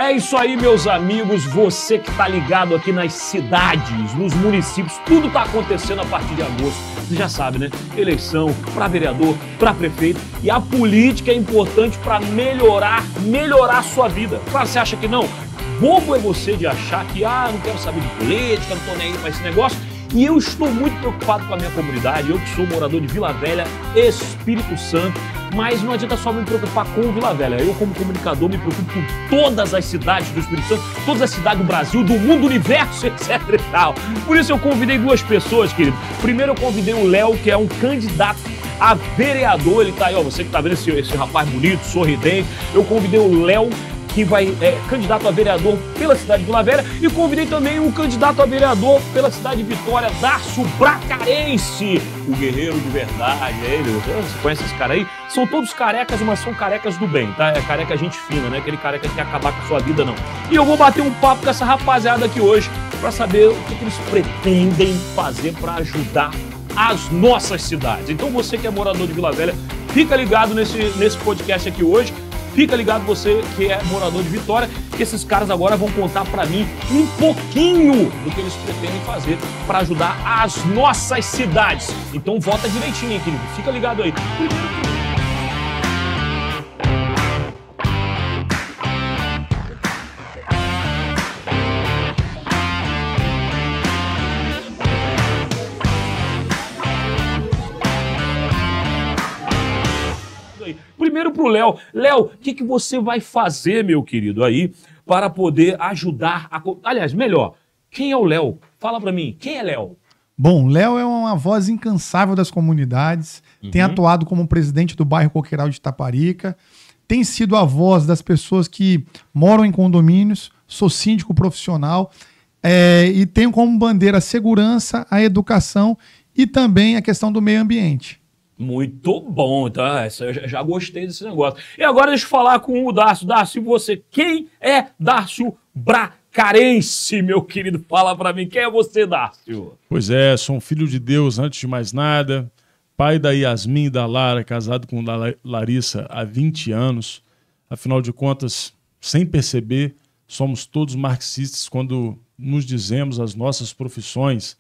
É isso aí, meus amigos, você que tá ligado aqui nas cidades, nos municípios, tudo tá acontecendo a partir de agosto. Você já sabe, né? Eleição para vereador, para prefeito, e a política é importante para melhorar a sua vida. Claro, você acha que não? Bobo é você de achar que, não quero saber de política, não tô nem aí pra esse negócio. E eu estou muito preocupado com a minha comunidade, eu que sou morador de Vila Velha, Espírito Santo, mas não adianta só me preocupar com Vila Velha. Eu, como comunicador, me preocupo com todas as cidades do Espírito Santo, todas as cidades do Brasil, do mundo, do universo, etc e tal. Por isso eu convidei duas pessoas, querido. Primeiro eu convidei o Léo, que é um candidato a vereador. Ele tá aí, ó, você que tá vendo esse rapaz bonito, sorridente. Eu convidei o Léo, que vai candidato a vereador pela cidade de Vila Velha, e convidei também um candidato a vereador pela cidade de Vitória, Darcio Bracarense, o guerreiro de verdade. Você conhece esse cara aí? São todos carecas, mas são carecas do bem, tá? É careca gente fina, né? Aquele careca que quer acabar com a sua vida, não. E eu vou bater um papo com essa rapaziada aqui hoje para saber o que eles pretendem fazer para ajudar as nossas cidades. Então você que é morador de Vila Velha, fica ligado nesse podcast aqui hoje. Fica ligado você que é morador de Vitória, que esses caras agora vão contar pra mim um pouquinho do que eles pretendem fazer para ajudar as nossas cidades. Então vota direitinho, hein, querido? Fica ligado aí. Primeiro pro Léo. Léo, o que você vai fazer, meu querido, aí, para poder ajudar a... Aliás, melhor, quem é o Léo? Fala pra mim, quem é Léo? Bom, Léo é uma voz incansável das comunidades, tem atuado como presidente do bairro Coqueiral de Itaparica, tem sido a voz das pessoas que moram em condomínios, sou síndico profissional, e tenho como bandeira a segurança, a educação e também a questão do meio ambiente. Muito bom, tá? Eu já gostei desse negócio. E agora deixa eu falar com o Darcio. Darcio, você, quem é Darcio Bracarense, meu querido? Fala pra mim, quem é você, Darcio? Pois é, sou um filho de Deus antes de mais nada, pai da Yasmin e da Lara, casado com a Larissa há 20 anos. Afinal de contas, sem perceber, somos todos marxistas quando nos dizemos as nossas profissões,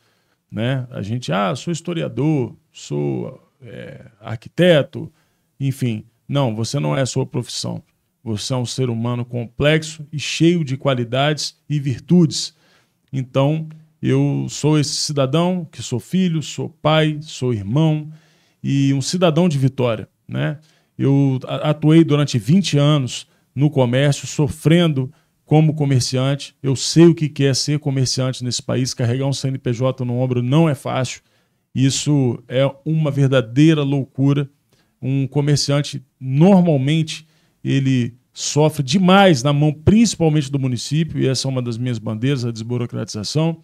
né? A gente, sou historiador, sou... arquiteto, enfim. Não, você não é a sua profissão. Você é um ser humano complexo e cheio de qualidades e virtudes. Então, eu sou esse cidadão que sou filho, sou pai, sou irmão e um cidadão de Vitória, né? Eu atuei durante 20 anos no comércio, sofrendo como comerciante. Eu sei o que é ser comerciante nesse país. Carregar um CNPJ no ombro não é fácil. Isso é uma verdadeira loucura. Um comerciante, normalmente, ele sofre demais na mão, principalmente do município, e essa é uma das minhas bandeiras, a desburocratização.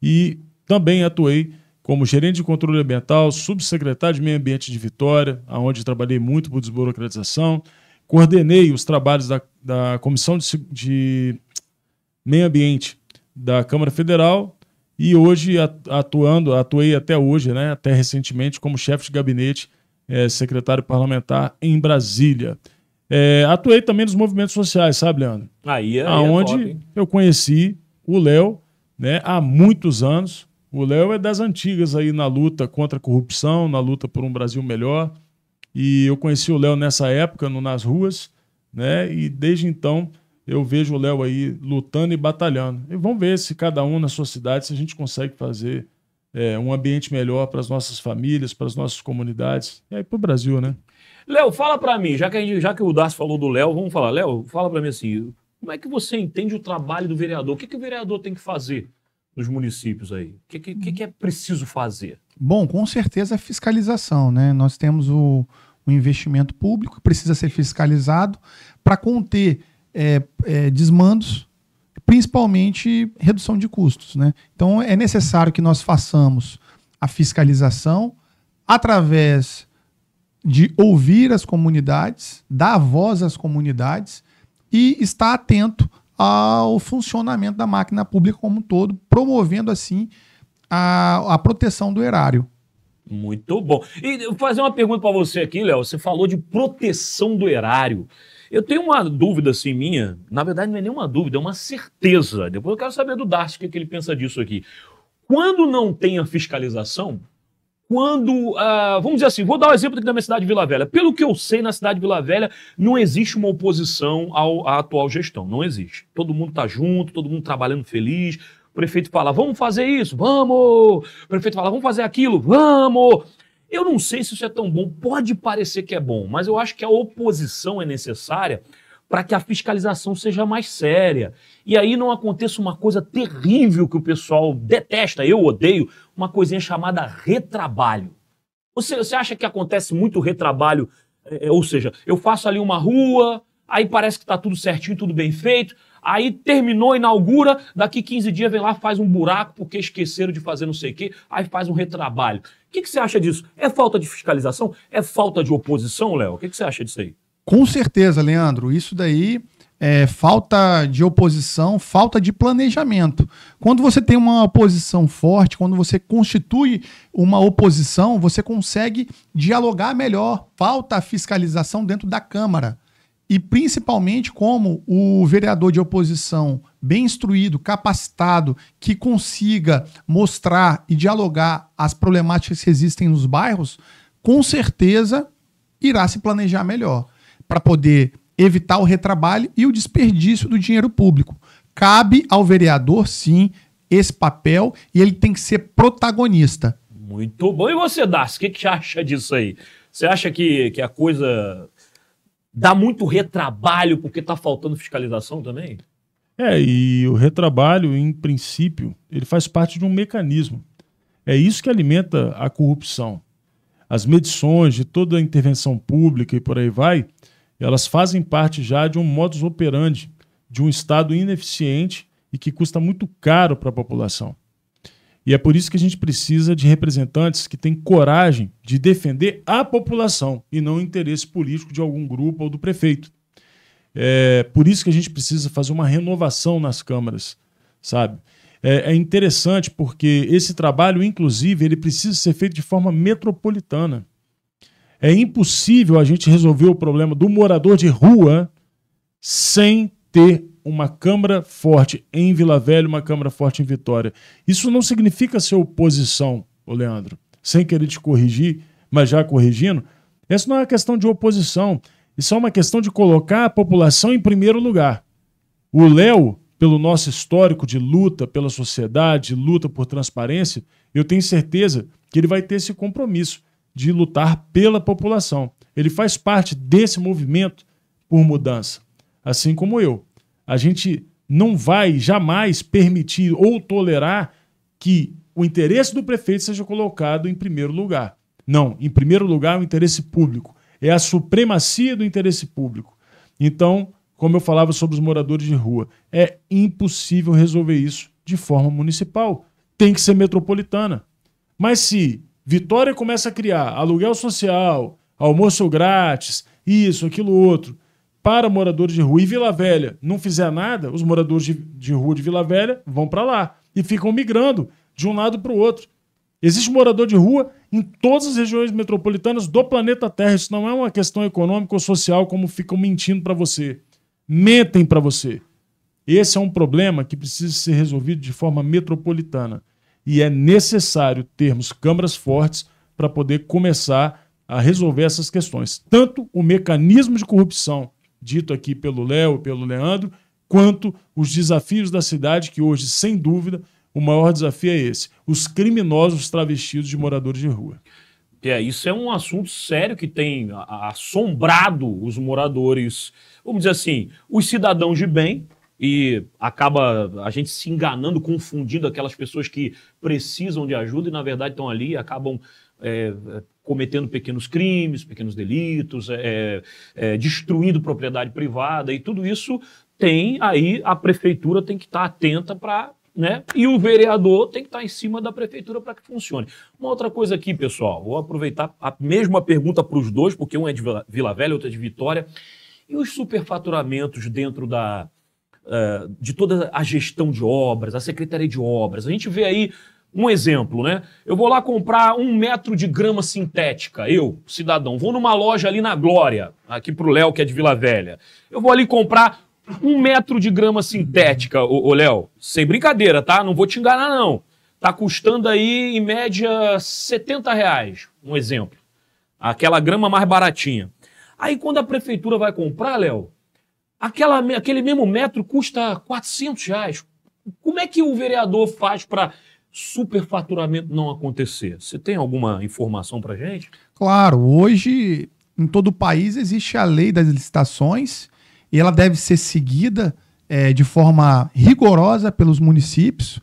E também atuei como gerente de controle ambiental, subsecretário de meio ambiente de Vitória, onde trabalhei muito por desburocratização. Coordenei os trabalhos da Comissão de Meio Ambiente da Câmara Federal. E hoje atuei até hoje, né, até recentemente, como chefe de gabinete, secretário parlamentar em Brasília. Atuei também nos movimentos sociais, sabe, Leandro? Aonde eu conheci o Léo, né, há muitos anos. O Léo é das antigas aí na luta contra a corrupção, na luta por um Brasil melhor. E eu conheci o Léo nessa época, nas ruas, né, e desde então... eu vejo o Léo aí lutando e batalhando. E vamos ver se cada um na sua cidade, se a gente consegue fazer um ambiente melhor para as nossas famílias, para as nossas comunidades, e aí para o Brasil, né? Léo, fala para mim, já que o Darcio falou do Léo, vamos falar. Léo, fala para mim assim, como é que você entende o trabalho do vereador? O que o vereador tem que fazer nos municípios aí? O que é preciso fazer? Bom, com certeza a fiscalização, né? Nós temos o investimento público que precisa ser fiscalizado para conter desmandos, principalmente redução de custos, né? Então é necessário que nós façamos a fiscalização através de ouvir as comunidades, dar voz às comunidades e estar atento ao funcionamento da máquina pública como um todo, promovendo assim a proteção do erário. Muito bom. E vou fazer uma pergunta para você aqui, Léo. Você falou de proteção do erário. Eu tenho uma dúvida assim minha, na verdade não é nenhuma dúvida, é uma certeza. Depois eu quero saber do Darcy o que ele pensa disso aqui. Quando não tem a fiscalização, vamos dizer assim, vou dar o exemplo aqui da minha cidade de Vila Velha. Pelo que eu sei, na cidade de Vila Velha não existe uma oposição à atual gestão, não existe. Todo mundo está junto, todo mundo trabalhando feliz. O prefeito fala, vamos fazer isso, vamos. O prefeito fala, vamos fazer aquilo, vamos. Eu não sei se isso é tão bom, pode parecer que é bom, mas eu acho que a oposição é necessária para que a fiscalização seja mais séria. E aí não aconteça uma coisa terrível que o pessoal detesta, eu odeio, uma coisinha chamada retrabalho. Você acha que acontece muito retrabalho? Ou seja, eu faço ali uma rua, aí parece que está tudo certinho, tudo bem feito, aí terminou, inaugura, daqui 15 dias vem lá, faz um buraco porque esqueceram de fazer não sei o quê, aí faz um retrabalho. O que você acha disso? É falta de fiscalização? É falta de oposição, Léo? O que você acha disso aí? Com certeza, Leandro. Isso daí é falta de oposição, falta de planejamento. Quando você tem uma oposição forte, quando você constitui uma oposição, você consegue dialogar melhor. Falta a fiscalização dentro da Câmara. E principalmente como o vereador de oposição bem instruído, capacitado, que consiga mostrar e dialogar as problemáticas que existem nos bairros, com certeza irá se planejar melhor para poder evitar o retrabalho e o desperdício do dinheiro público. Cabe ao vereador, sim, esse papel e ele tem que ser protagonista. Muito bom. E você, Darcy, o que você acha disso aí? Você acha que a coisa dá muito retrabalho porque está faltando fiscalização também? E o retrabalho, em princípio, ele faz parte de um mecanismo. É isso que alimenta a corrupção. As medições de toda a intervenção pública e por aí vai, elas fazem parte já de um modus operandi, de um Estado ineficiente e que custa muito caro para a população. E é por isso que a gente precisa de representantes que têm coragem de defender a população e não o interesse político de algum grupo ou do prefeito. É por isso que a gente precisa fazer uma renovação nas câmaras, sabe? É interessante porque esse trabalho, inclusive, ele precisa ser feito de forma metropolitana. É impossível a gente resolver o problema do morador de rua sem ter uma Câmara forte em Vila Velha, uma Câmara forte em Vitória. Isso não significa ser oposição, ô Leandro, sem querer te corrigir, mas já corrigindo. Essa não é uma questão de oposição, isso é uma questão de colocar a população em primeiro lugar. O Léo, pelo nosso histórico de luta pela sociedade, luta por transparência, eu tenho certeza que ele vai ter esse compromisso de lutar pela população. Ele faz parte desse movimento por mudança, assim como eu. A gente não vai jamais permitir ou tolerar que o interesse do prefeito seja colocado em primeiro lugar. Não, em primeiro lugar é o interesse público. É a supremacia do interesse público. Então, como eu falava sobre os moradores de rua, é impossível resolver isso de forma municipal. Tem que ser metropolitana. Mas se Vitória começa a criar aluguel social, almoço grátis, isso, aquilo, outro, para moradores de rua e Vila Velha não fizer nada, os moradores de rua de Vila Velha vão para lá e ficam migrando de um lado para o outro. Existe morador de rua em todas as regiões metropolitanas do planeta Terra. Isso não é uma questão econômica ou social como ficam mentindo para você. Mentem para você. Esse é um problema que precisa ser resolvido de forma metropolitana. E é necessário termos câmaras fortes para poder começar a resolver essas questões. Tanto o mecanismo de corrupção, dito aqui pelo Léo e pelo Leandro, quanto os desafios da cidade, que hoje, sem dúvida, o maior desafio é esse: os criminosos travestidos de moradores de rua. Isso é um assunto sério que tem assombrado os moradores, vamos dizer assim, os cidadãos de bem, e acaba a gente se enganando, confundindo aquelas pessoas que precisam de ajuda e, na verdade, estão ali e acabam cometendo pequenos crimes, pequenos delitos, destruindo propriedade privada, e tudo isso tem aí, a prefeitura tem que estar atenta para, né? E o vereador tem que estar em cima da prefeitura para que funcione. Uma outra coisa aqui, pessoal, vou aproveitar a mesma pergunta para os dois, porque um é de Vila Velha, outro é de Vitória. E os superfaturamentos dentro de toda a gestão de obras, a Secretaria de Obras? A gente vê aí Um exemplo, né? Eu vou lá comprar 1 metro de grama sintética, eu, cidadão, vou numa loja ali na Glória, aqui pro Léo, que é de Vila Velha. Eu vou ali comprar 1 metro de grama sintética, ô Léo, sem brincadeira, tá? Não vou te enganar, não. Tá custando aí, em média, R$70, um exemplo. Aquela grama mais baratinha. Aí, quando a prefeitura vai comprar, Léo, aquele mesmo metro custa R$400. Como é que o vereador faz para superfaturamento não acontecer? Você tem alguma informação pra gente? Claro, hoje em todo o país existe a lei das licitações e ela deve ser seguida de forma rigorosa pelos municípios.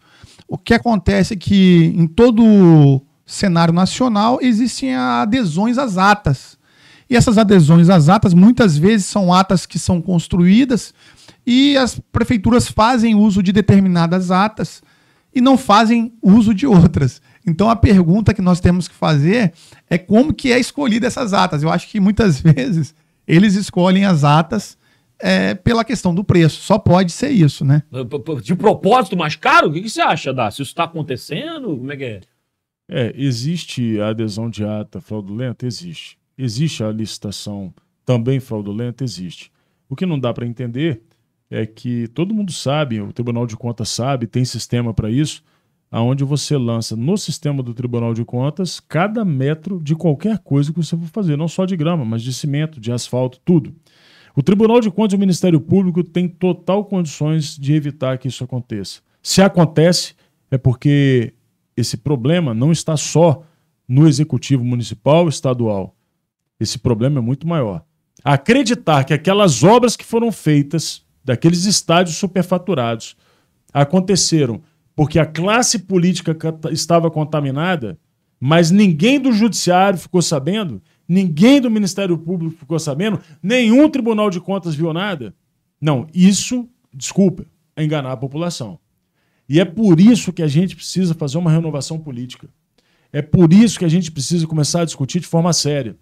O que acontece é que em todo o cenário nacional existem adesões às atas. E essas adesões às atas muitas vezes são atas que são construídas e as prefeituras fazem uso de determinadas atas e não fazem uso de outras. Então a pergunta que nós temos que fazer é como que é escolhida essas atas. Eu acho que muitas vezes eles escolhem as atas pela questão do preço. Só pode ser isso, né? De propósito mais caro? O que você acha, Dácio? Isso está acontecendo? Como é que é? Existe a adesão de ata fraudulenta? Existe. Existe a licitação também fraudulenta? Existe. O que não dá para entender é que todo mundo sabe, o Tribunal de Contas sabe, tem sistema para isso, aonde você lança no sistema do Tribunal de Contas cada metro de qualquer coisa que você for fazer, não só de grama, mas de cimento, de asfalto, tudo. O Tribunal de Contas e o Ministério Público têm total condições de evitar que isso aconteça. Se acontece, é porque esse problema não está só no Executivo Municipal e Estadual. Esse problema é muito maior. Acreditar que aquelas obras que foram feitas, daqueles estádios superfaturados, aconteceram porque a classe política estava contaminada, mas ninguém do Judiciário ficou sabendo, ninguém do Ministério Público ficou sabendo, nenhum Tribunal de Contas viu nada. Não, isso, desculpa, é enganar a população. E é por isso que a gente precisa fazer uma renovação política. É por isso que a gente precisa começar a discutir de forma séria.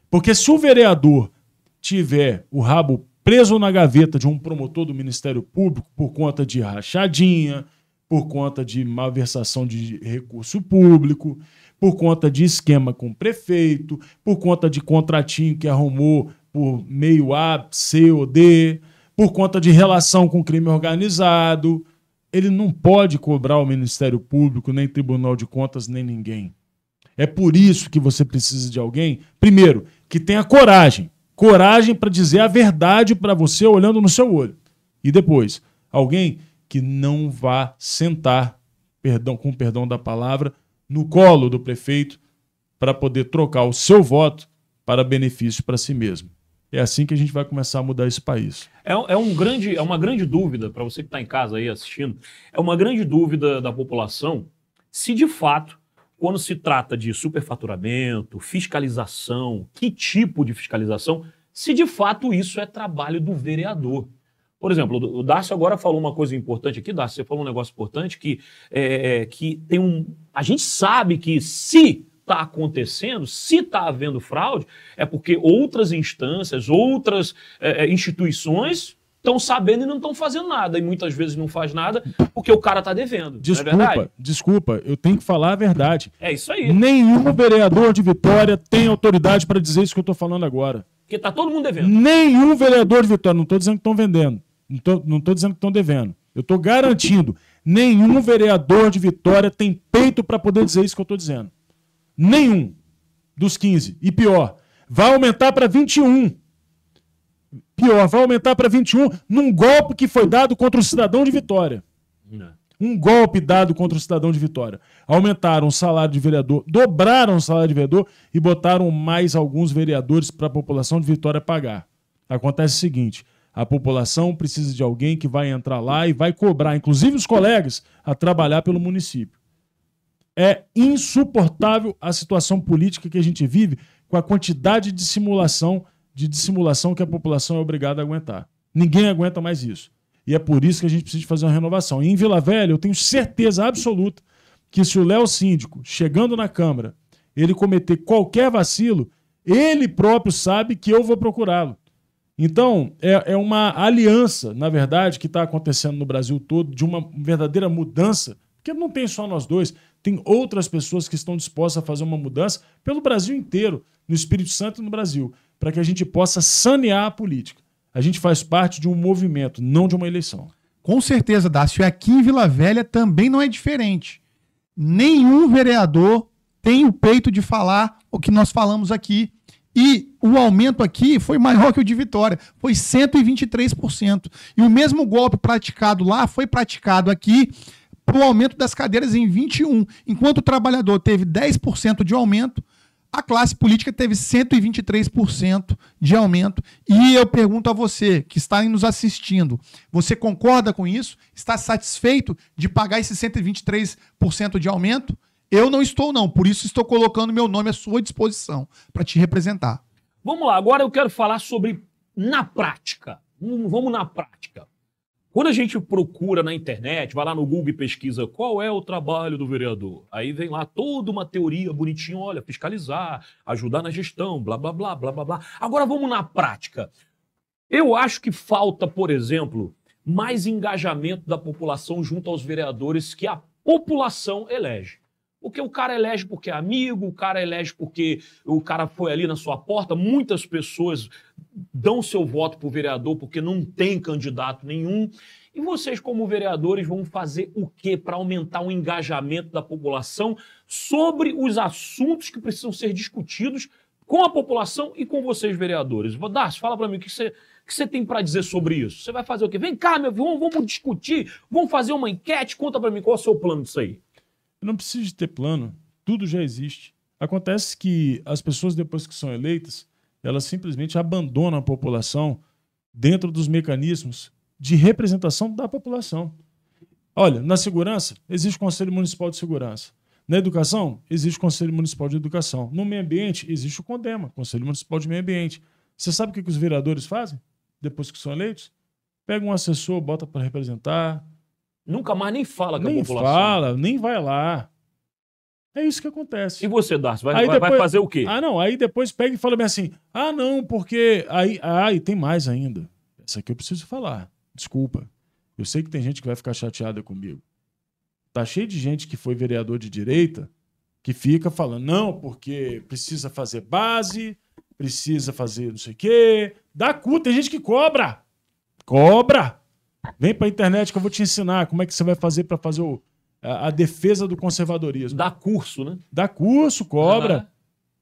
Porque se o vereador tiver o rabo preso na gaveta de um promotor do Ministério Público por conta de rachadinha, por conta de malversação de recurso público, por conta de esquema com o prefeito, por conta de contratinho que arrumou por meio A, C ou D, por conta de relação com crime organizado, ele não pode cobrar o Ministério Público, nem Tribunal de Contas, nem ninguém. É por isso que você precisa de alguém, primeiro, que tenha coragem para dizer a verdade para você olhando no seu olho. E depois, alguém que não vá sentar, com perdão da palavra, no colo do prefeito para poder trocar o seu voto para benefício para si mesmo. É assim que a gente vai começar a mudar esse país. É uma grande dúvida, para você que está em casa aí assistindo, é uma grande dúvida da população se de fato, quando se trata de superfaturamento, fiscalização, que tipo de fiscalização, se de fato isso é trabalho do vereador. Por exemplo, o Dácio agora falou uma coisa importante aqui, Dácio, você falou um negócio importante que tem a gente sabe que se está acontecendo, se está havendo fraude, é porque outras instâncias, outras instituições estão sabendo e não estão fazendo nada. E muitas vezes não faz nada porque o cara está devendo. Desculpa, eu tenho que falar a verdade. É isso aí. Nenhum vereador de Vitória tem autoridade para dizer isso que eu estou falando agora. Porque está todo mundo devendo. Nenhum vereador de Vitória, não estou dizendo que estão vendendo, não estou dizendo que estão devendo. Eu estou garantindo, nenhum vereador de Vitória tem peito para poder dizer isso que eu estou dizendo. Nenhum dos 15. E pior, vai aumentar para 21. Pior, vai aumentar para 21 num golpe que foi dado contra o cidadão de Vitória. Um golpe dado contra o cidadão de Vitória. Aumentaram o salário de vereador, dobraram o salário de vereador e botaram mais alguns vereadores para a população de Vitória pagar. Acontece o seguinte, a população precisa de alguém que vai entrar lá e vai cobrar, inclusive os colegas, a trabalhar pelo município. É insuportável a situação política que a gente vive com a quantidade de dissimulação que a população é obrigada a aguentar. Ninguém aguenta mais isso. E é por isso que a gente precisa fazer uma renovação. E em Vila Velha, eu tenho certeza absoluta que se o Léo Síndico, chegando na Câmara, ele cometer qualquer vacilo, ele próprio sabe que eu vou procurá-lo. Então, é uma aliança, na verdade, que está acontecendo no Brasil todo, de uma verdadeira mudança Porque não tem só nós dois, tem outras pessoas que estão dispostas a fazer uma mudança pelo Brasil inteiro, no Espírito Santo e no Brasil, para que a gente possa sanear a política. A gente faz parte de um movimento, não de uma eleição. Com certeza, Dácio. E aqui em Vila Velha também não é diferente. Nenhum vereador tem o peito de falar o que nós falamos aqui. E o aumento aqui foi maior que o de Vitória. Foi 123%. E o mesmo golpe praticado lá foi praticado aqui para o aumento das cadeiras em 21%. Enquanto o trabalhador teve 10% de aumento, a classe política teve 123% de aumento. E eu pergunto a você, que está nos assistindo, você concorda com isso? Está satisfeito de pagar esse 123% de aumento? Eu não estou, não. Por isso estou colocando meu nome à sua disposição para te representar. Vamos lá, agora eu quero falar sobre na prática. Vamos na prática. Quando a gente procura na internet, vai lá no Google e pesquisa qual é o trabalho do vereador, aí vem lá toda uma teoria bonitinha, olha, fiscalizar, ajudar na gestão, blá, blá, blá, blá, blá, blá. Agora vamos na prática. Eu acho que falta, por exemplo, mais engajamento da população junto aos vereadores que a população elege. Porque o cara elege porque é amigo, o cara elege porque o cara foi ali na sua porta. Muitas pessoas dão seu voto para o vereador porque não tem candidato nenhum. E vocês, como vereadores, vão fazer o quê para aumentar o engajamento da população sobre os assuntos que precisam ser discutidos com a população e com vocês, vereadores? Darcy, fala para mim o que você tem para dizer sobre isso. Você vai fazer o quê? Vem cá, vamos discutir, vamos fazer uma enquete, conta para mim qual é o seu plano disso aí. Eu não preciso de ter plano, tudo já existe. Acontece que as pessoas, depois que são eleitas, elas simplesmente abandonam a população dentro dos mecanismos de representação da população. Olha, na segurança, existe o Conselho Municipal de Segurança. Na educação, existe o Conselho Municipal de Educação. No meio ambiente, existe o CONDEMA, Conselho Municipal de Meio Ambiente. Você sabe o que os vereadores fazem depois que são eleitos? Pega um assessor, bota para representar. Nunca mais nem fala com a população. Nem fala, nem vai lá. É isso que acontece. E você, Darcy, vai fazer o quê? Aí depois pega e fala bem assim, não, porque... Aí tem mais ainda. Essa aqui eu preciso falar. Desculpa. Eu sei que tem gente que vai ficar chateada comigo. Tá cheio de gente que foi vereador de direita que fica falando, não, porque precisa fazer base, precisa fazer não sei o quê. Dá cu, tem gente que cobra. Cobra! Vem pra internet que eu vou te ensinar como é que você vai fazer para fazer a defesa do conservadorismo. Dá curso, né? Dá curso, cobra.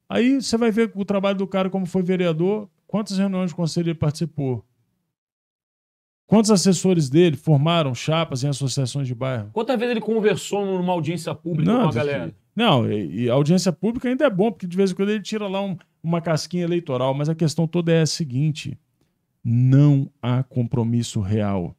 Aí você vai ver o trabalho do cara como foi vereador, quantas reuniões de conselho ele participou. Quantos assessores dele formaram chapas em associações de bairro? Quantas vezes ele conversou numa audiência pública com a galera? Não, e a audiência pública ainda é bom, porque de vez em quando ele tira lá uma casquinha eleitoral, mas a questão toda é a seguinte, não há compromisso real.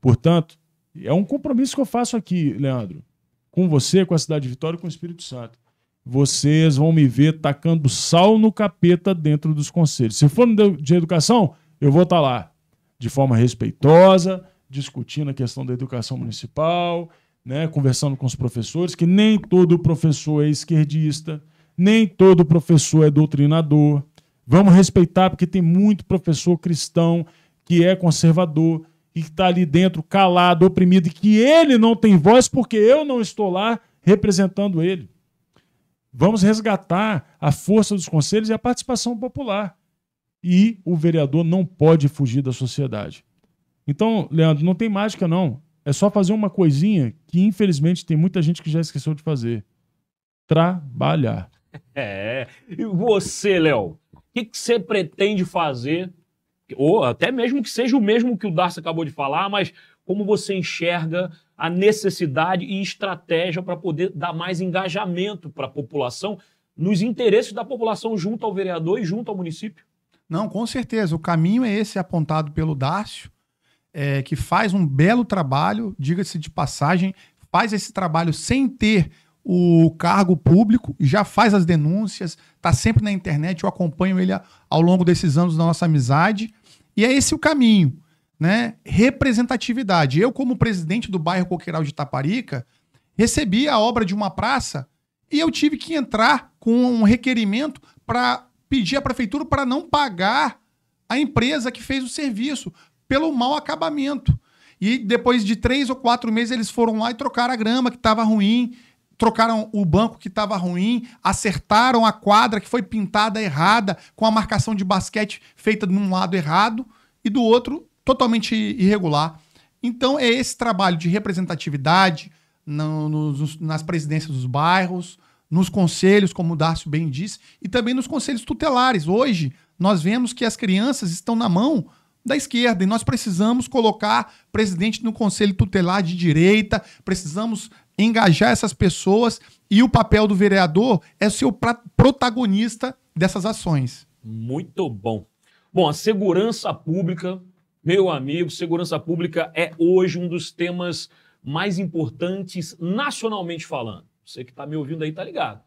Portanto, é um compromisso que eu faço aqui, Leandro, com você, com a cidade de Vitória e com o Espírito Santo. Vocês vão me ver tacando sal no capeta dentro dos conselhos. Se for de educação, eu vou estar lá, de forma respeitosa, discutindo a questão da educação municipal, né, conversando com os professores, que nem todo professor é esquerdista, nem todo professor é doutrinador. Vamos respeitar, porque tem muito professor cristão que é conservador, e que está ali dentro calado, oprimido, e que ele não tem voz porque eu não estou lá representando ele. Vamos resgatar a força dos conselhos e a participação popular. E o vereador não pode fugir da sociedade. Então, Leandro, não tem mágica não. É só fazer uma coisinha que, infelizmente, tem muita gente que já esqueceu de fazer. Trabalhar. E você, Léo? O que você pretende fazer? Ou até mesmo que seja o mesmo que o Darcy acabou de falar, mas como você enxerga a necessidade e estratégia para poder dar mais engajamento para a população, nos interesses da população junto ao vereador e junto ao município? Não, com certeza. O caminho é esse apontado pelo Dácio, que faz um belo trabalho, diga-se de passagem, faz esse trabalho sem ter o cargo público, já faz as denúncias, está sempre na internet, eu acompanho ele ao longo desses anos da nossa amizade, e é esse o caminho, né? Representatividade. Eu, como presidente do bairro Coqueiral de Itaparica, recebi a obra de uma praça e eu tive que entrar com um requerimento para pedir à prefeitura para não pagar a empresa que fez o serviço pelo mau acabamento. E depois de 3 ou 4 meses, eles foram lá e trocaram a grama que estava ruim, trocaram o banco que estava ruim, acertaram a quadra que foi pintada errada, com a marcação de basquete feita de um lado errado e do outro totalmente irregular. Então é esse trabalho de representatividade nas presidências dos bairros, nos conselhos, como o Darcio bem disse, e também nos conselhos tutelares. Hoje, nós vemos que as crianças estão na mão da esquerda e nós precisamos colocar presidente no conselho tutelar de direita, precisamos engajar essas pessoas e o papel do vereador é ser o protagonista dessas ações. Muito bom. Bom, a segurança pública, meu amigo, segurança pública é hoje um dos temas mais importantes nacionalmente falando. Você que está me ouvindo aí tá ligado.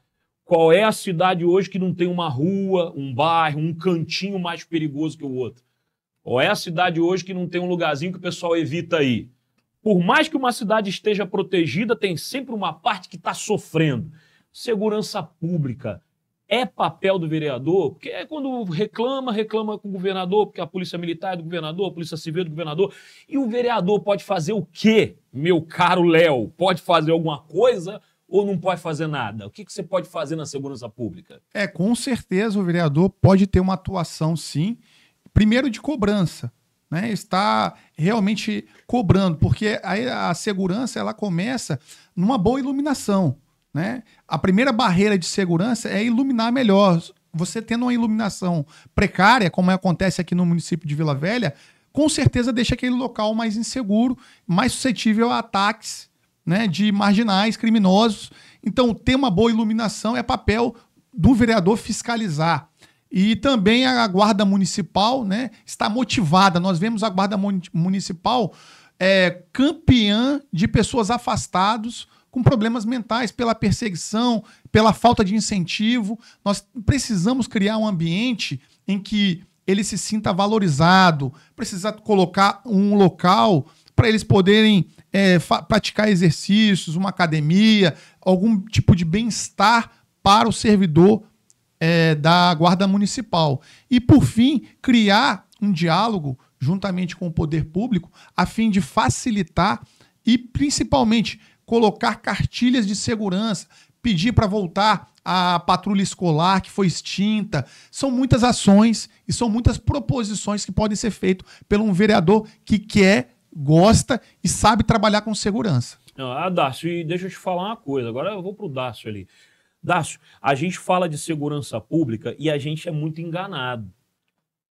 Qual é a cidade hoje que não tem uma rua, um bairro, um cantinho mais perigoso que o outro? Qual é a cidade hoje que não tem um lugarzinho que o pessoal evita ir? Por mais que uma cidade esteja protegida, tem sempre uma parte que está sofrendo. Segurança pública é papel do vereador, porque é quando reclama com o governador, porque a polícia militar é do governador, a polícia civil é do governador. E o vereador pode fazer o quê, meu caro Léo? Pode fazer alguma coisa ou não pode fazer nada? O que você pode fazer na segurança pública? Com certeza o vereador pode ter uma atuação, sim, primeiro de cobrança, né? Está realmente cobrando, porque a segurança ela começa numa boa iluminação, né? A primeira barreira de segurança é iluminar melhor. Você tendo uma iluminação precária, como acontece aqui no município de Vila Velha, com certeza deixa aquele local mais inseguro, mais suscetível a ataques, né, de marginais, criminosos. Então, ter uma boa iluminação é papel do vereador fiscalizar. E também a Guarda Municipal, né, está motivada. Nós vemos a Guarda Municipal campeã de pessoas afastadas com problemas mentais pela perseguição, pela falta de incentivo. Nós precisamos criar um ambiente em que ele se sinta valorizado, precisa colocar um local para eles poderem praticar exercícios, uma academia, algum tipo de bem-estar para o servidor da Guarda Municipal. E, por fim, criar um diálogo juntamente com o poder público a fim de facilitar e, principalmente, colocar cartilhas de segurança, pedir para voltar a patrulha escolar que foi extinta. São muitas ações e são muitas proposições que podem ser feitas por um vereador que quer, gosta e sabe trabalhar com segurança. Dácio, e deixa eu te falar uma coisa. Agora eu vou para o Dácio ali. Dácio, a gente fala de segurança pública e a gente é muito enganado.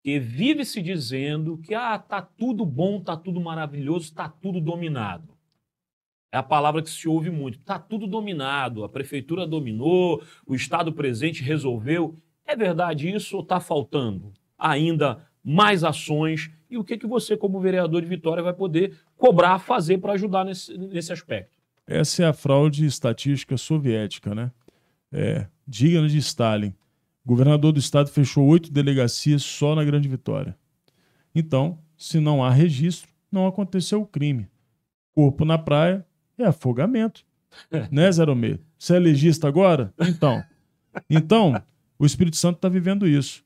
E vive se dizendo que tá tudo bom, tá tudo maravilhoso, tá tudo dominado. É a palavra que se ouve muito. Tá tudo dominado, a prefeitura dominou, o Estado presente resolveu. É verdade isso ou está faltando ainda mais ações? E o que você, como vereador de Vitória, vai poder cobrar, fazer para ajudar nesse aspecto? Essa é a fraude estatística soviética, né? Digna de Stalin. O governador do estado fechou 8 delegacias só na Grande Vitória. Então, se não há registro, não aconteceu o crime. Corpo na praia é afogamento. Né, Zé Romero? Você é legista agora? Então, o Espírito Santo está vivendo isso.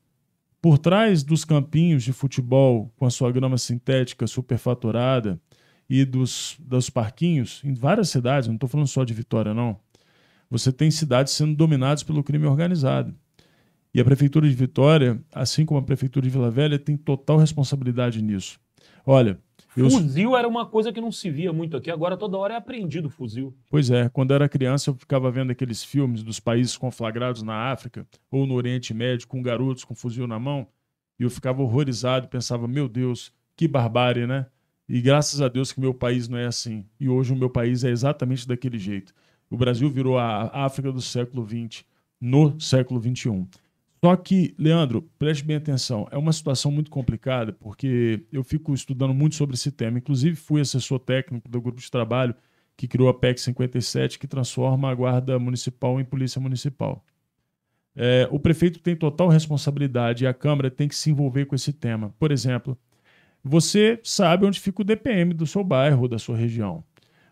Por trás dos campinhos de futebol com a sua grama sintética superfaturada e dos parquinhos, em várias cidades, não estou falando só de Vitória, não, você tem cidades sendo dominadas pelo crime organizado. E a Prefeitura de Vitória, assim como a Prefeitura de Vila Velha, tem total responsabilidade nisso. Olha... Fuzil era uma coisa que não se via muito aqui, agora toda hora é apreendido o fuzil. Pois é, quando eu era criança eu ficava vendo aqueles filmes dos países conflagrados na África ou no Oriente Médio com garotos com fuzil na mão e eu ficava horrorizado, pensava, meu Deus, que barbárie, né? E graças a Deus que meu país não é assim. E hoje o meu país é exatamente daquele jeito. O Brasil virou a África do século XX, no século XXI. Só que, Leandro, preste bem atenção, é uma situação muito complicada, porque eu fico estudando muito sobre esse tema. Inclusive, fui assessor técnico do grupo de trabalho que criou a PEC 57, que transforma a Guarda Municipal em Polícia Municipal. O prefeito tem total responsabilidade e a Câmara tem que se envolver com esse tema. Por exemplo, você sabe onde fica o DPM do seu bairro, da sua região.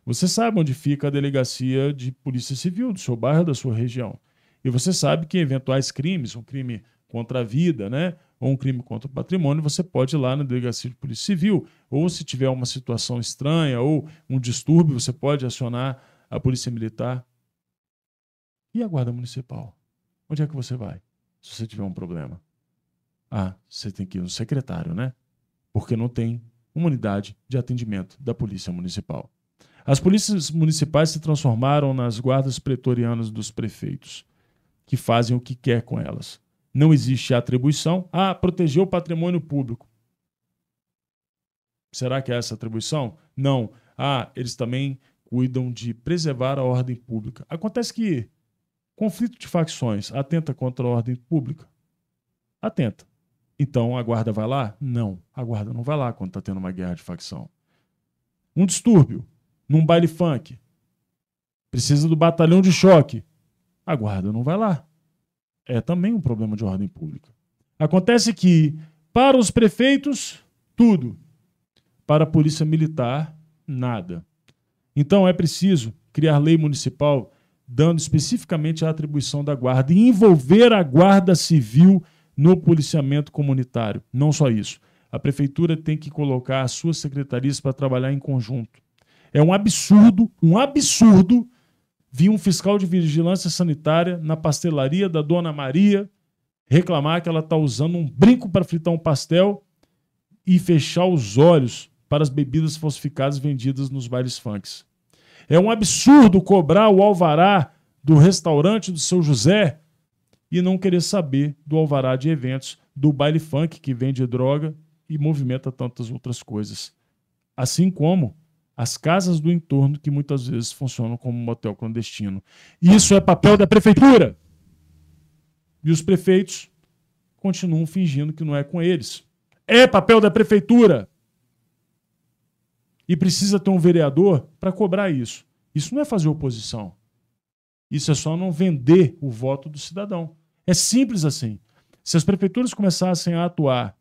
Você sabe onde fica a delegacia de polícia civil do seu bairro, da sua região. E você sabe que eventuais crimes, um crime contra a vida, né, ou um crime contra o patrimônio, você pode ir lá na delegacia de polícia civil, ou se tiver uma situação estranha ou um distúrbio, você pode acionar a polícia militar. E a guarda municipal? Onde é que você vai se você tiver um problema? Ah, você tem que ir no secretário, né? Porque não tem uma unidade de atendimento da polícia municipal. As polícias municipais se transformaram nas guardas pretorianas dos prefeitos, que fazem o que quer com elas. Não existe atribuição a proteger o patrimônio público. Será que é essa atribuição? Não. Eles também cuidam de preservar a ordem pública. Acontece que conflito de facções atenta contra a ordem pública? Atenta. Então a guarda vai lá? Não. A guarda não vai lá quando está tendo uma guerra de facção. Um distúrbio num baile funk. Precisa do batalhão de choque. A guarda não vai lá. É também um problema de ordem pública. Acontece que, para os prefeitos, tudo. Para a polícia militar, nada. Então é preciso criar lei municipal dando especificamente a atribuição da guarda e envolver a guarda civil no policiamento comunitário. Não só isso. A prefeitura tem que colocar as suas secretarias para trabalhar em conjunto. É um absurdo vir um fiscal de vigilância sanitária na pastelaria da Dona Maria reclamar que ela está usando um brinco para fritar um pastel e fechar os olhos para as bebidas falsificadas vendidas nos bailes funks. É um absurdo cobrar o alvará do restaurante do Seu José e não querer saber do alvará de eventos do baile funk que vende droga e movimenta tantas outras coisas. Assim como as casas do entorno que muitas vezes funcionam como um motel clandestino. Isso é papel da prefeitura. E os prefeitos continuam fingindo que não é com eles. É papel da prefeitura. E precisa ter um vereador para cobrar isso. Isso não é fazer oposição. Isso é só não vender o voto do cidadão. É simples assim. Se as prefeituras começassem a atuar,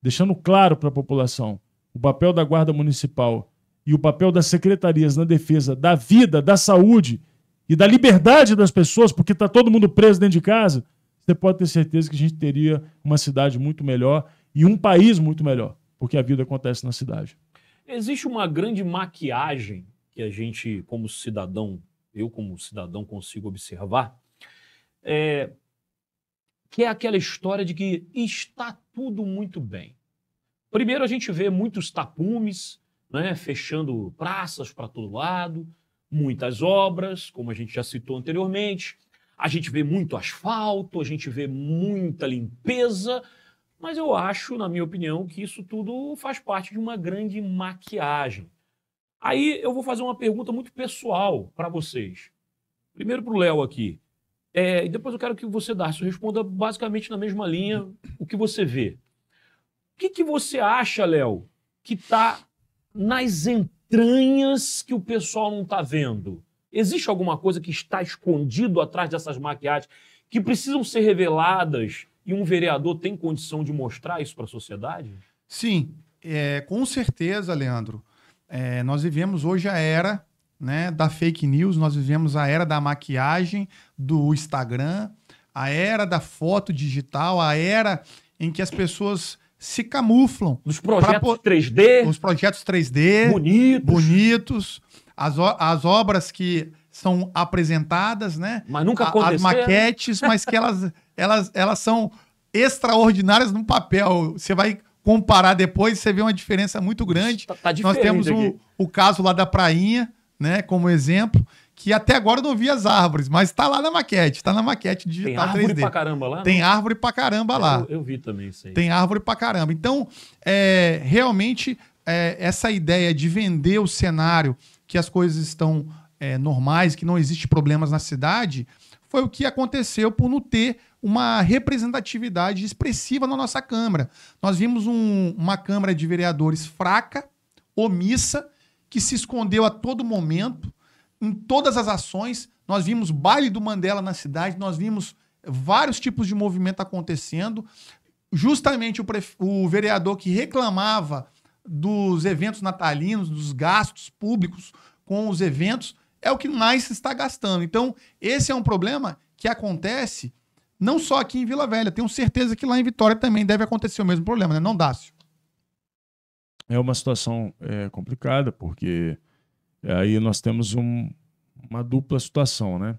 deixando claro para a população o papel da guarda municipal e o papel das secretarias na defesa da vida, da saúde e da liberdade das pessoas, porque está todo mundo preso dentro de casa, você pode ter certeza que a gente teria uma cidade muito melhor e um país muito melhor, porque a vida acontece na cidade. Existe uma grande maquiagem que a gente, como cidadão, eu como cidadão consigo observar, que é aquela história de que está tudo muito bem. Primeiro a gente vê muitos tapumes, né, fechando praças para todo lado, muitas obras, como a gente já citou anteriormente, a gente vê muito asfalto, a gente vê muita limpeza, mas eu acho, na minha opinião, que isso tudo faz parte de uma grande maquiagem. Aí eu vou fazer uma pergunta muito pessoal para vocês. Primeiro para o Léo aqui. E depois eu quero que você, Darcio, responda basicamente na mesma linha o que você vê. O que você acha, Léo, que está nas entranhas que o pessoal não está vendo? Existe alguma coisa que está escondido atrás dessas maquiagens que precisam ser reveladas e um vereador tem condição de mostrar isso para a sociedade? Sim, com certeza, Leandro. Nós vivemos hoje a era, né, da fake news, nós vivemos a era da maquiagem, do Instagram, a era da foto digital, a era em que as pessoas se camuflam. Os projetos 3D. Os projetos 3D. Bonitos. As obras que são apresentadas, né? Mas nunca aconteceram. As maquetes, mas que elas são extraordinárias no papel. Você vai comparar depois, você vê uma diferença muito grande. Tá Nós temos o caso lá da Prainha, né, como exemplo, que até agora eu não vi as árvores, mas está lá na maquete, está na maquete digital 3D. Tem árvore pra caramba lá? Tem árvore pra caramba lá. Eu vi também isso aí. Tem árvore pra caramba. Então, realmente, essa ideia de vender o cenário, que as coisas estão normais, que não existe problemas na cidade, foi o que aconteceu por não ter uma representatividade expressiva na nossa Câmara. Nós vimos uma Câmara de Vereadores fraca, omissa, que se escondeu a todo momento, em todas as ações. Nós vimos baile do Mandela na cidade, nós vimos vários tipos de movimento acontecendo. Justamente o vereador que reclamava dos eventos natalinos, dos gastos públicos com os eventos, é o que mais se está gastando. Então, esse é um problema que acontece Não só aqui em Vila Velha, tenho certeza que lá em Vitória também deve acontecer o mesmo problema, né? Não, Dácio? É uma situação complicada, porque aí nós temos uma dupla situação, né?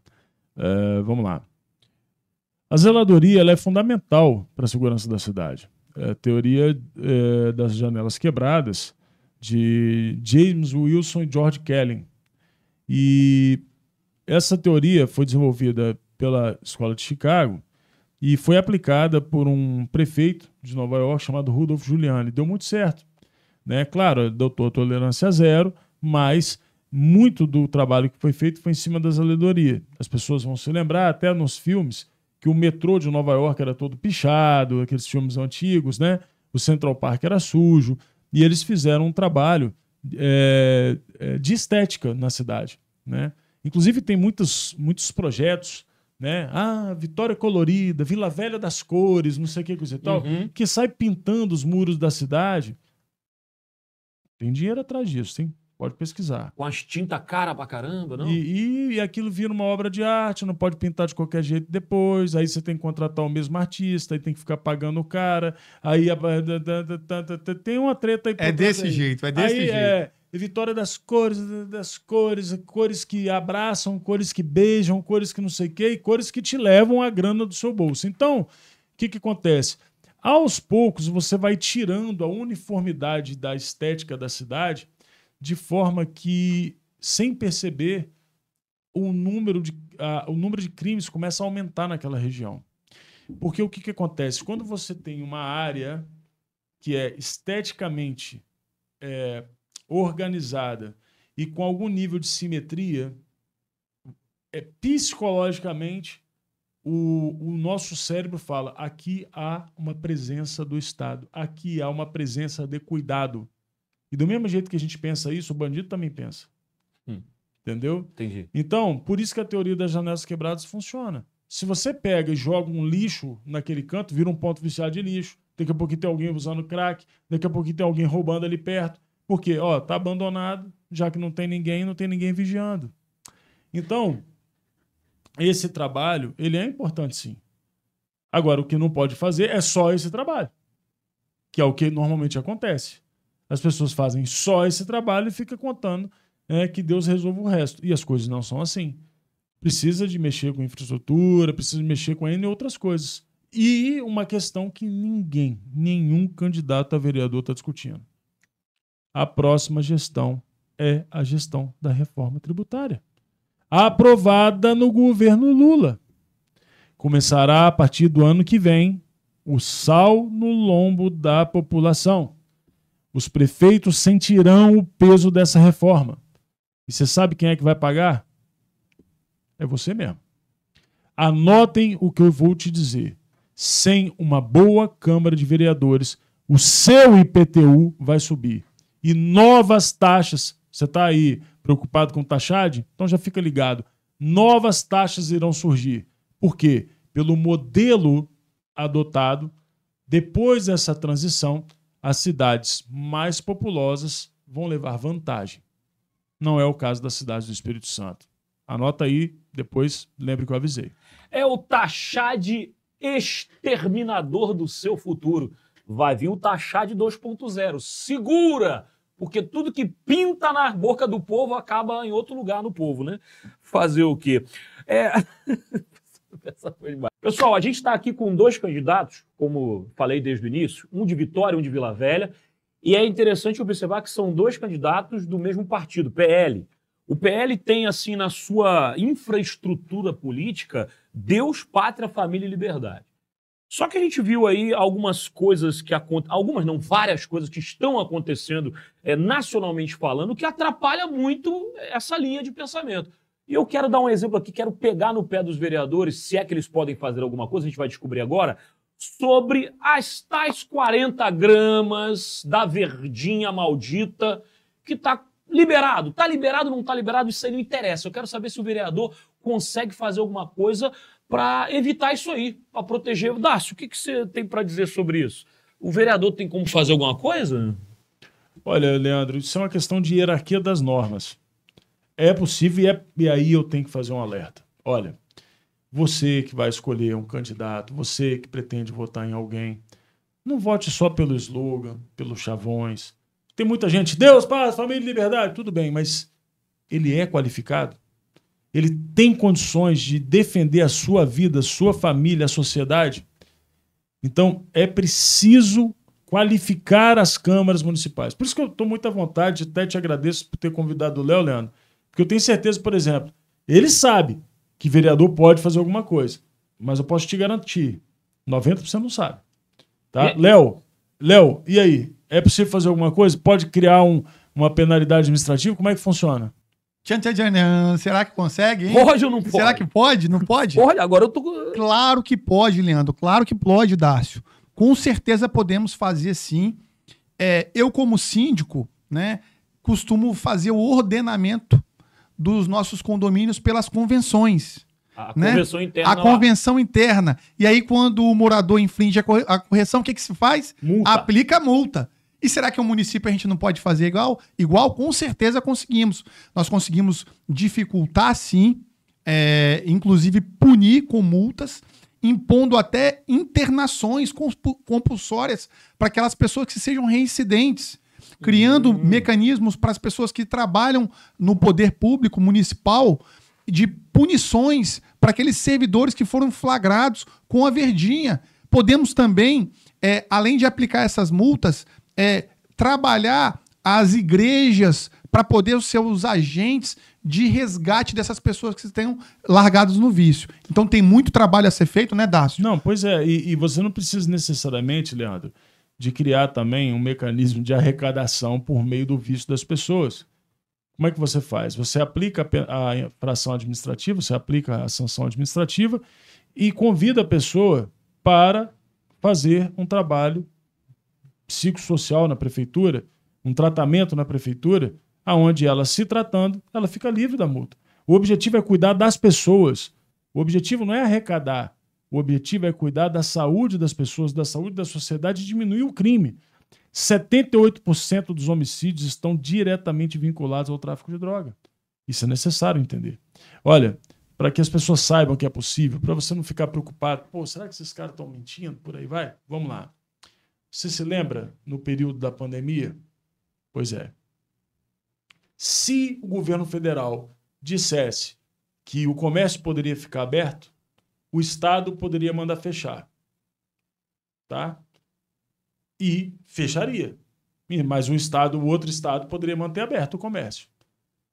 Vamos lá. A zeladoria ela é fundamental para a segurança da cidade. A teoria das janelas quebradas, de James Wilson e George Kelly. E essa teoria foi desenvolvida pela Escola de Chicago e foi aplicada por um prefeito de Nova York chamado Rudolph Giuliani. Deu muito certo, né? Claro, adotou a tolerância zero, mas muito do trabalho que foi feito foi em cima da zeladoria. As pessoas vão se lembrar, até nos filmes, que o metrô de Nova York era todo pichado, aqueles filmes antigos, né? O Central Park era sujo, e eles fizeram um trabalho de estética na cidade, né? Inclusive tem muitos projetos, né? Vitória colorida, Vila Velha das cores, não sei o que coisa e tal, que sai pintando os muros da cidade. Tem dinheiro atrás disso, sim. Pode pesquisar. Com as tintas cara pra caramba, não? E aquilo vira uma obra de arte, não pode pintar de qualquer jeito depois, aí você tem que contratar o mesmo artista, aí tem que ficar pagando o cara, aí tem uma treta aí. É desse jeito, é desse jeito. Vitória das cores que abraçam, cores que beijam, cores que não sei o quê, e cores que te levam a grana do seu bolso. Então, o que acontece? Aos poucos, você vai tirando a uniformidade da estética da cidade, de forma que, sem perceber, o número de crimes começa a aumentar naquela região. Porque o que acontece? Quando você tem uma área que é esteticamente organizada e com algum nível de simetria, psicologicamente, o nosso cérebro fala: aqui há uma presença do Estado, aqui há uma presença de cuidado. E do mesmo jeito que a gente pensa isso, o bandido também pensa. Entendeu? Entendi. Então, por isso que a teoria das janelas quebradas funciona. Se você pega e joga um lixo naquele canto, vira um ponto viciado de lixo. Daqui a pouquinho tem alguém usando crack, daqui a pouquinho tem alguém roubando ali perto. Por quê? Tá abandonado, já que não tem ninguém vigiando. Então, esse trabalho, ele é importante sim. Agora, o que não pode fazer é só esse trabalho, que é o que normalmente acontece. As pessoas fazem só esse trabalho e ficam contando que Deus resolve o resto. E as coisas não são assim. Precisa de mexer com infraestrutura, precisa de mexer com N outras coisas. E uma questão que nenhum candidato a vereador está discutindo. A próxima gestão é a gestão da reforma tributária, aprovada no governo Lula. Começará a partir do ano que vem o sal no lombo da população. Os prefeitos sentirão o peso dessa reforma. E você sabe quem é que vai pagar? É você mesmo. Anotem o que eu vou te dizer. Sem uma boa Câmara de Vereadores, o seu IPTU vai subir. E novas taxas. Você está aí preocupado com taxade? Então já fica ligado. Novas taxas irão surgir. Por quê? Pelo modelo adotado, depois dessa transição, as cidades mais populosas vão levar vantagem. Não é o caso das cidades do Espírito Santo. Anota aí, depois lembre que eu avisei. É o Taxade exterminador do seu futuro. Vai vir o Taxade 2.0. Segura! Porque tudo que pinta na boca do povo acaba em outro lugar no povo, né? Fazer o quê? Pessoal, a gente está aqui com dois candidatos, como falei desde o início, um de Vitória e um de Vila Velha, e é interessante observar que são dois candidatos do mesmo partido, PL. O PL tem, assim, na sua infraestrutura política, Deus, Pátria, Família e Liberdade. Só que a gente viu aí algumas coisas que acontecem, algumas não, várias coisas que estão acontecendo nacionalmente falando, que atrapalha muito essa linha de pensamento. E eu quero dar um exemplo aqui, quero pegar no pé dos vereadores, se é que eles podem fazer alguma coisa, a gente vai descobrir agora, sobre as tais 40 gramas da verdinha maldita que está liberado. Está liberado ou não está liberado? Isso aí não interessa. Eu quero saber se o vereador consegue fazer alguma coisa para evitar isso aí, para proteger. Dácio, o que você tem para dizer sobre isso? O vereador tem como fazer alguma coisa? Olha, Leandro, isso é uma questão de hierarquia das normas. É possível e aí eu tenho que fazer um alerta. Olha, você que vai escolher um candidato, você que pretende votar em alguém, não vote só pelo slogan, pelos chavões. Tem muita gente, Deus, paz, família e liberdade, tudo bem, mas ele é qualificado? Ele tem condições de defender a sua vida, a sua família, a sociedade? Então, é preciso qualificar as câmaras municipais. Por isso que eu estou muito à vontade, até te agradeço por ter convidado o Léo, Leandro, porque eu tenho certeza, por exemplo, ele sabe que vereador pode fazer alguma coisa, mas eu posso te garantir, 90% não sabe. Tá? Léo, e aí? É possível fazer alguma coisa? Pode criar uma penalidade administrativa? Como é que funciona? Será que consegue, hein? Pode ou não pode? Será que pode? Não pode? Olha, agora eu tô... Claro que pode, Leandro. Claro que pode, Dácio. Com certeza podemos fazer sim. Eu, como síndico, né, costumo fazer o ordenamento dos nossos condomínios pelas convenções. A né? convenção interna. A convenção interna. E aí, quando o morador infringe a correção, o que se faz? Multa. Aplica a multa. E será que o município a gente não pode fazer igual? Igual, com certeza conseguimos. Nós conseguimos dificultar, sim, inclusive punir com multas, impondo até internações compulsórias para aquelas pessoas que sejam reincidentes, criando mecanismos para as pessoas que trabalham no poder público municipal de punições para aqueles servidores que foram flagrados com a verdinha. Podemos também, além de aplicar essas multas, trabalhar as igrejas para poder ser os agentes de resgate dessas pessoas que tenham largados no vício. Então tem muito trabalho a ser feito, né, Dácio? Não, pois é. E você não precisa necessariamente, Leandro, de criar também um mecanismo de arrecadação por meio do vício das pessoas. Como é que você faz? Você aplica a infração administrativa, você aplica a sanção administrativa e convida a pessoa para fazer um trabalho psicossocial na prefeitura, um tratamento na prefeitura, aonde ela, se tratando, ela fica livre da multa. O objetivo é cuidar das pessoas. O objetivo não é arrecadar. O objetivo é cuidar da saúde das pessoas, da saúde da sociedade e diminuir o crime. 78% dos homicídios estão diretamente vinculados ao tráfico de droga. Isso é necessário entender. Olha, para que as pessoas saibam que é possível, para você não ficar preocupado, será que esses caras estão mentindo? Por aí vai? Vamos lá. Você se lembra no período da pandemia? Pois é. Se o governo federal dissesse que o comércio poderia ficar aberto, o Estado poderia mandar fechar. Tá? E fecharia. Mas o outro Estado poderia manter aberto o comércio.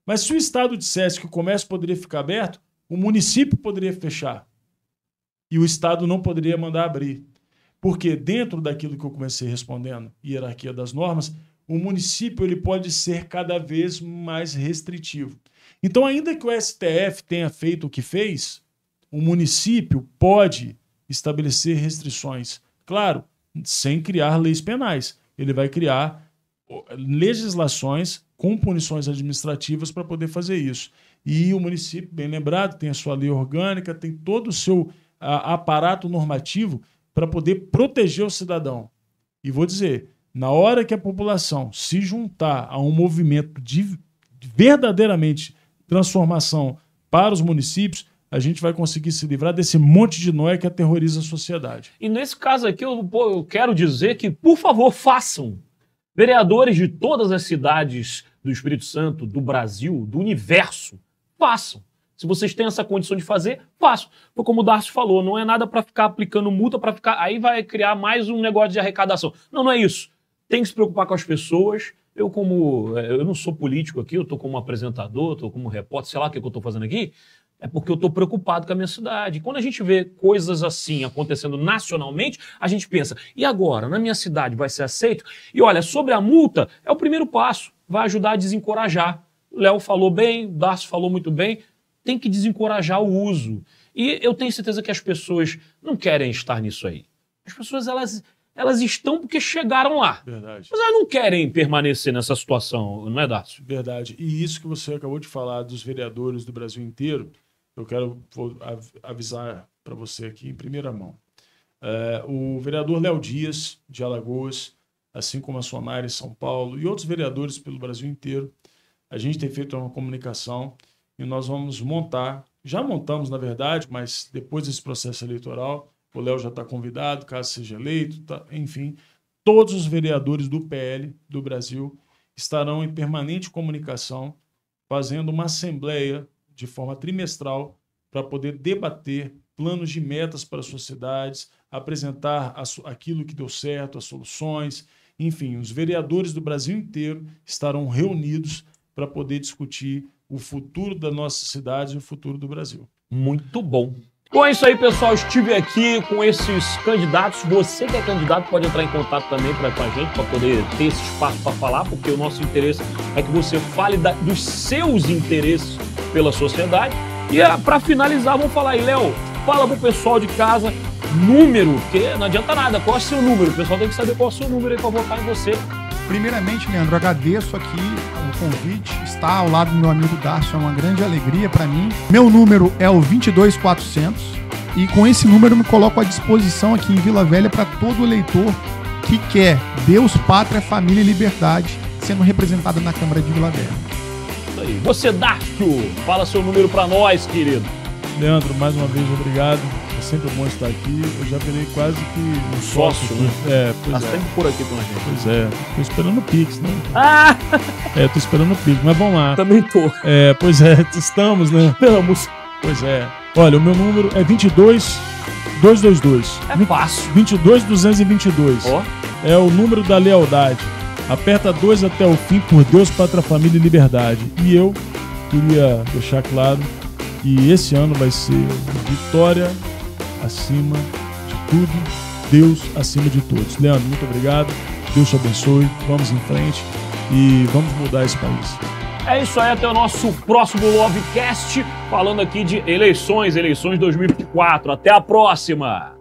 Mas se o Estado dissesse que o comércio poderia ficar aberto, o município poderia fechar. E o Estado não poderia mandar abrir. Porque dentro daquilo que eu comecei respondendo, hierarquia das normas, o município ele pode ser cada vez mais restritivo. Então, ainda que o STF tenha feito o que fez, o município pode estabelecer restrições. Claro, sem criar leis penais. Ele vai criar legislações com punições administrativas para poder fazer isso. E o município, bem lembrado, tem a sua lei orgânica, tem todo o seu aparato normativo para poder proteger o cidadão. E vou dizer, na hora que a população se juntar a um movimento de verdadeiramente transformação para os municípios, a gente vai conseguir se livrar desse monte de nóia que aterroriza a sociedade. E nesse caso aqui, eu quero dizer que, por favor, façam. Vereadores de todas as cidades do Espírito Santo, do Brasil, do universo, façam. Se vocês têm essa condição de fazer, façam. Foi como o Darcio falou, não é nada para ficar aplicando multa, para ficar... Aí vai criar mais um negócio de arrecadação. Não, não é isso. Tem que se preocupar com as pessoas. Eu não sou político aqui, eu estou como apresentador, estou como repórter, sei lá o que eu estou fazendo aqui, é porque eu estou preocupado com a minha cidade. Quando a gente vê coisas assim acontecendo nacionalmente, a gente pensa, e agora? Na minha cidade vai ser aceito? E olha, sobre a multa, é o primeiro passo. Vai ajudar a desencorajar. O Léo falou bem, o Darcio falou muito bem. Tem que desencorajar o uso. E eu tenho certeza que as pessoas não querem estar nisso aí. As pessoas, elas estão porque chegaram lá. Verdade. Mas elas não querem permanecer nessa situação, não é, Dácio? Verdade. E isso que você acabou de falar dos vereadores do Brasil inteiro, vou avisar para você aqui em primeira mão. O vereador Léo Dias, de Alagoas, assim como a Sonara em São Paulo, e outros vereadores pelo Brasil inteiro, a gente tem feito uma comunicação e nós vamos montar já montamos, na verdade, mas depois desse processo eleitoral, o Léo já está convidado, caso seja eleito, enfim, todos os vereadores do PL do Brasil estarão em permanente comunicação, fazendo uma assembleia de forma trimestral para poder debater planos de metas para as suas cidades, apresentar aquilo que deu certo, as soluções. Enfim, os vereadores do Brasil inteiro estarão reunidos para poder discutir o futuro das nossas cidades e o futuro do Brasil. Muito bom. Bom, é isso aí, pessoal. Estive aqui com esses candidatos. Você que é candidato pode entrar em contato também com a gente para poder ter esse espaço para falar, porque o nosso interesse é que você fale dos seus interesses pela sociedade. E para finalizar, vamos falar aí, Léo, fala pro pessoal de casa, número, porque não adianta nada, qual é o seu número? O pessoal tem que saber qual é o seu número aí para votar em você. Primeiramente, Leandro, agradeço aqui o convite. Estar ao lado do meu amigo Darcio é uma grande alegria para mim. Meu número é o 22400 e com esse número eu me coloco à disposição aqui em Vila Velha para todo eleitor que quer Deus, Pátria, Família e Liberdade sendo representado na Câmara de Vila Velha. Isso aí. Você, Darcio, fala seu número para nós, querido. Leandro, mais uma vez, obrigado. É sempre bom estar aqui. Eu já virei quase que um sócio, né? Tá sempre por aqui com a gente. Pois é. Tô esperando o Pix, né? Ah! Tô esperando o Pix, mas vamos lá. Também tô. Pois é, estamos, né? Estamos. Pois é. Olha, o meu número é 22222. É fácil. 22222. Ó. É o número da lealdade. Aperta 2 até o fim, por Deus, Pátria, Família e Liberdade. E eu queria deixar claro que esse ano vai ser vitória acima de tudo, Deus acima de todos. Leandro, muito obrigado. Deus te abençoe. Vamos em frente e vamos mudar esse país. É isso aí, até o nosso próximo Lovecast, falando aqui de eleições 2024. Até a próxima!